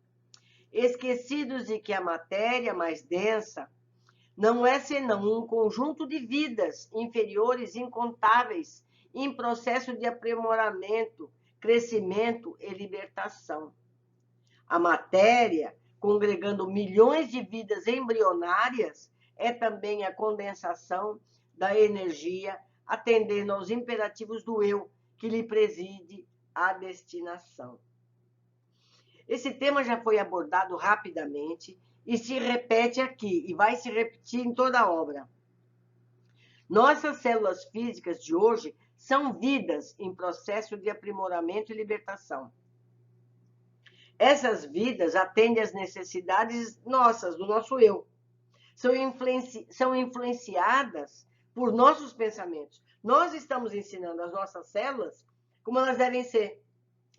esquecidos de que a matéria mais densa não é senão um conjunto de vidas inferiores incontáveis em processo de aprimoramento, crescimento e libertação. A matéria, congregando milhões de vidas embrionárias, é também a condensação da energia, atendendo aos imperativos do eu, que lhe preside a destinação. Esse tema já foi abordado rapidamente e se repete aqui, e vai se repetir em toda a obra. Nossas células físicas de hoje são vidas em processo de aprimoramento e libertação. Essas vidas atendem às necessidades nossas, do nosso eu. São influenciadas por nossos pensamentos. Nós estamos ensinando as nossas células como elas devem ser.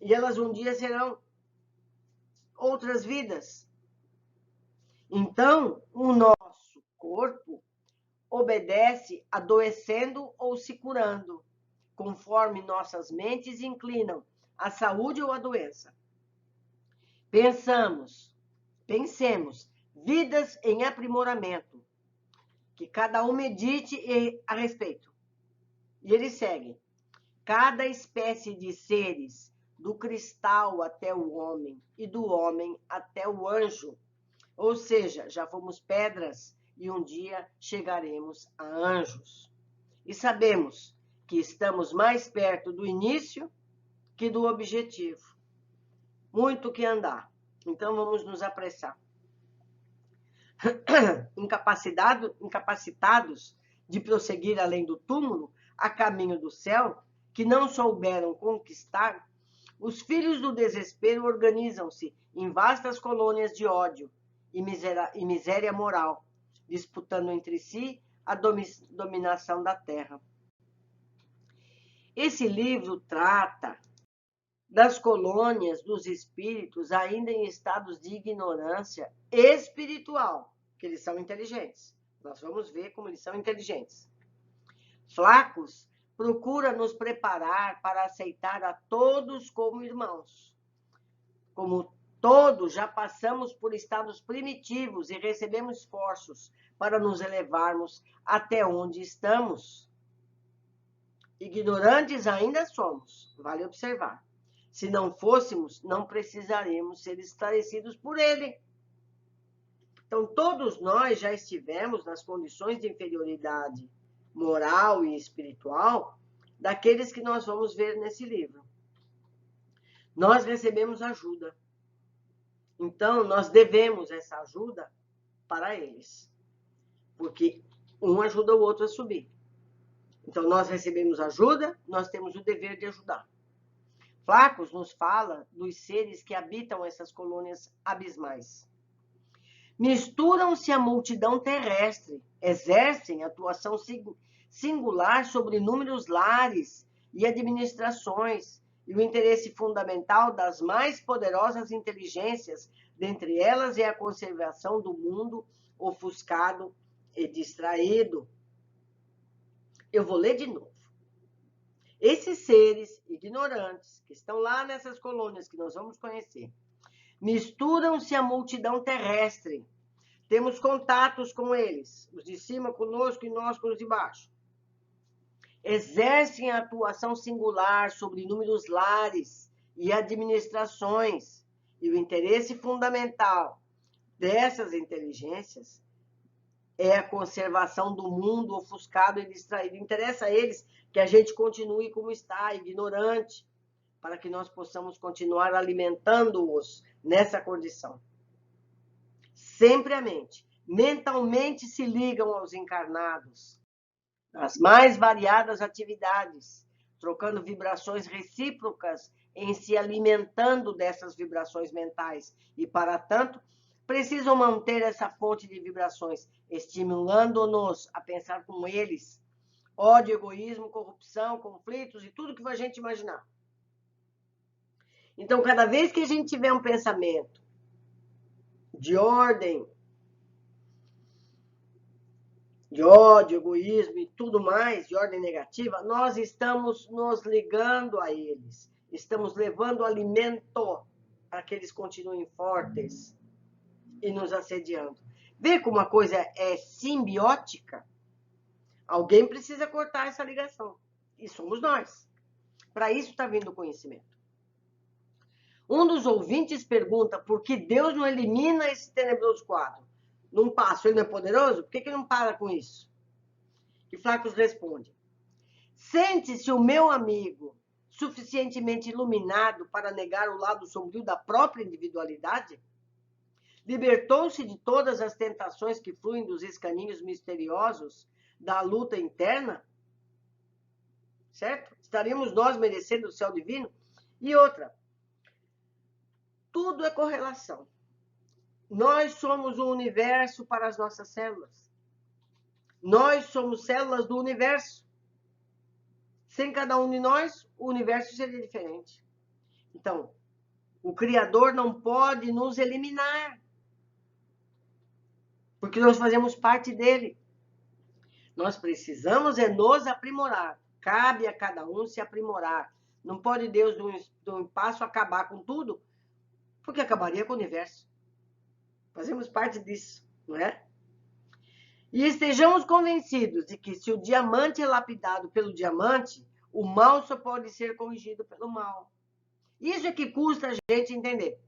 E elas um dia serão outras vidas. Então, o nosso corpo obedece adoecendo ou se curando, conforme nossas mentes inclinam à saúde ou à doença. Pensemos, vidas em aprimoramento, que cada um medite a respeito. E ele segue. Cada espécie de seres, do cristal até o homem e do homem até o anjo, ou seja, já fomos pedras e um dia chegaremos a anjos. E sabemos que estamos mais perto do início que do objetivo. Muito que andar. Então vamos nos apressar. Incapacitados de prosseguir além do túmulo, a caminho do céu, que não souberam conquistar, os filhos do desespero organizam-se em vastas colônias de ódio e miséria moral, disputando entre si a dominação da terra. Esse livro trata das colônias dos espíritos ainda em estados de ignorância espiritual, que eles são inteligentes. Nós vamos ver como eles são inteligentes. Flaccus procura nos preparar para aceitar a todos como irmãos, como Todos já passamos por estados primitivos e recebemos esforços para nos elevarmos até onde estamos. Ignorantes ainda somos, vale observar. Se não fôssemos, não precisaríamos ser esclarecidos por ele. Então, todos nós já estivemos nas condições de inferioridade moral e espiritual daqueles que nós vamos ver nesse livro. Nós recebemos ajuda. Então, nós devemos essa ajuda para eles. Porque um ajuda o outro a subir. Então, nós recebemos ajuda, nós temos o dever de ajudar. Flaccus nos fala dos seres que habitam essas colônias abismais. Misturam-se à multidão terrestre, exercem atuação singular sobre inúmeros lares e administrações, e o interesse fundamental das mais poderosas inteligências, dentre elas é a conservação do mundo ofuscado e distraído. Eu vou ler de novo. Esses seres ignorantes que estão lá nessas colônias que nós vamos conhecer, misturam-se à multidão terrestre. Temos contatos com eles, os de cima conosco e nós com os de baixo. Exercem a atuação singular sobre inúmeros lares e administrações, e o interesse fundamental dessas inteligências é a conservação do mundo ofuscado e distraído. Interessa a eles que a gente continue como está, ignorante, para que nós possamos continuar alimentando-os nessa condição. Sempre a mente. Mentalmente se ligam aos encarnados, nas mais variadas atividades, trocando vibrações recíprocas em se alimentando dessas vibrações mentais. E, para tanto, precisam manter essa fonte de vibrações, estimulando-nos a pensar como eles. Ódio, egoísmo, corrupção, conflitos e tudo que a gente imaginar. Então, cada vez que a gente tiver um pensamento de ordem, de ódio, egoísmo e tudo mais, de ordem negativa, nós estamos nos ligando a eles. Estamos levando alimento para que eles continuem fortes e nos assediando. Vê como a coisa é simbiótica? Alguém precisa cortar essa ligação. E somos nós. Para isso está vindo o conhecimento. Um dos ouvintes pergunta por que Deus não elimina esse tenebroso quadro. Num passo, ele não é poderoso? Por que ele não para com isso? E Flaccus responde: sente-se o meu amigo suficientemente iluminado para negar o lado sombrio da própria individualidade? Libertou-se de todas as tentações que fluem dos escaninhos misteriosos da luta interna? Certo? Estaríamos nós merecendo o céu divino? E outra, tudo é correlação. Nós somos o universo para as nossas células. Nós somos células do universo. Sem cada um de nós, o universo seria diferente. Então, o Criador não pode nos eliminar, porque nós fazemos parte dele. Nós precisamos nos aprimorar. Cabe a cada um se aprimorar. Não pode Deus, de um passo, acabar com tudo, porque acabaria com o universo. Fazemos parte disso, não é? E estejamos convencidos de que se o diamante é lapidado pelo diamante, o mal só pode ser corrigido pelo mal. Isso é que custa a gente entender.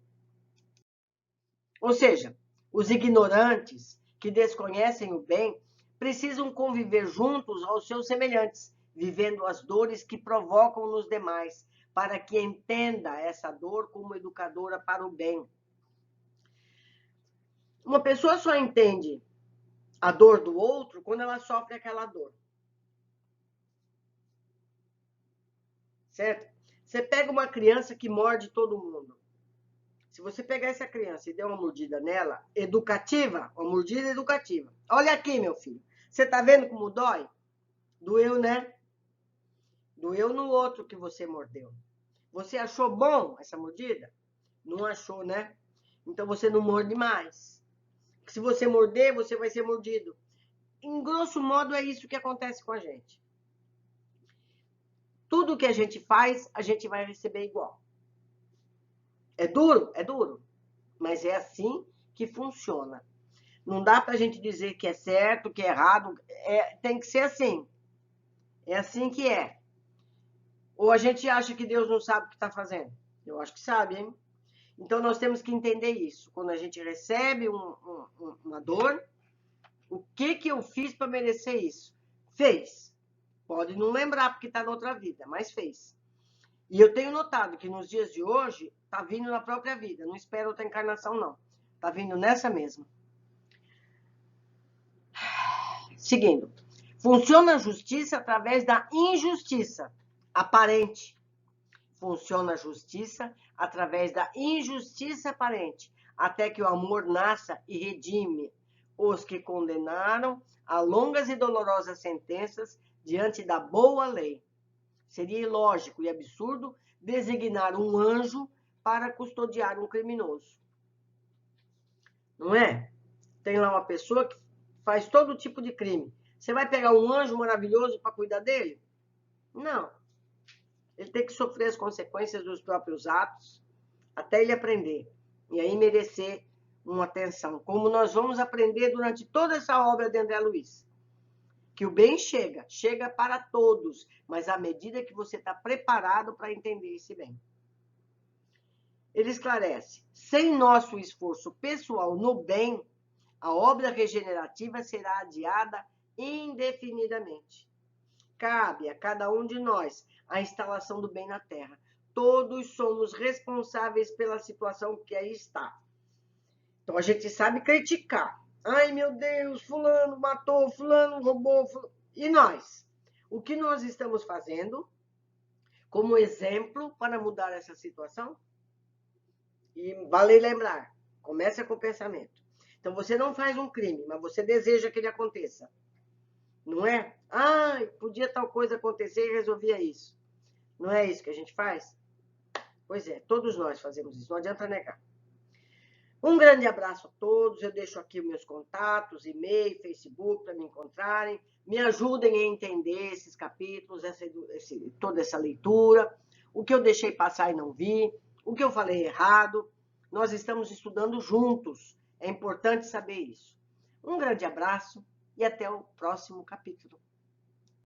Ou seja, os ignorantes que desconhecem o bem precisam conviver juntos aos seus semelhantes, vivendo as dores que provocam nos demais, para que entenda essa dor como educadora para o bem. Uma pessoa só entende a dor do outro quando ela sofre aquela dor. Certo? Você pega uma criança que morde todo mundo. Se você pegar essa criança e der uma mordida nela, educativa, uma mordida educativa. Olha aqui, meu filho. Você tá vendo como dói? Doeu, né? Doeu no outro que você mordeu. Você achou bom essa mordida? Não achou, né? Então você não morde mais. Se você morder, você vai ser mordido. Em grosso modo, é isso que acontece com a gente. Tudo que a gente faz, a gente vai receber igual. É duro? É duro. mas é assim que funciona. Não dá para a gente dizer que é certo, que é errado, tem que ser assim. É assim que é. Ou a gente acha que Deus não sabe o que está fazendo? Eu acho que sabe, hein? Então nós temos que entender isso. Quando a gente recebe uma dor, o que eu fiz para merecer isso? Fez. Pode não lembrar porque está na outra vida, mas fez. E eu tenho notado que nos dias de hoje está vindo na própria vida. Não espero outra encarnação, não. Está vindo nessa mesma. Seguindo. Funciona a justiça através da injustiça aparente. Funciona a justiça através da injustiça aparente, até que o amor nasça e redime os que condenaram a longas e dolorosas sentenças diante da boa lei. Seria ilógico e absurdo designar um anjo para custodiar um criminoso. Não é? Tem lá uma pessoa que faz todo tipo de crime. Você vai pegar um anjo maravilhoso para cuidar dele? Não. Ele tem que sofrer as consequências dos próprios atos até ele aprender. E aí merecer uma atenção. Como nós vamos aprender durante toda essa obra de André Luiz. Que o bem chega para todos, mas à medida que você está preparado para entender esse bem. Ele esclarece, sem nosso esforço pessoal no bem, a obra regenerativa será adiada indefinidamente. Cabe a cada um de nós a instalação do bem na Terra. Todos somos responsáveis pela situação que aí está. Então a gente sabe criticar. Ai, meu Deus, fulano matou, fulano roubou, fulano... E nós? O que nós estamos fazendo como exemplo para mudar essa situação? E vale lembrar, começa com o pensamento. Então você não faz um crime, mas você deseja que ele aconteça. Não é? Ai, podia tal coisa acontecer e resolvia isso. Não é isso que a gente faz? Pois é, todos nós fazemos isso, não adianta negar. Um grande abraço a todos, eu deixo aqui meus contatos, e-mail, Facebook, para me encontrarem. Me ajudem a entender esses capítulos, toda essa leitura, o que eu deixei passar e não vi, o que eu falei errado. Nós estamos estudando juntos, é importante saber isso. Um grande abraço e até o próximo capítulo.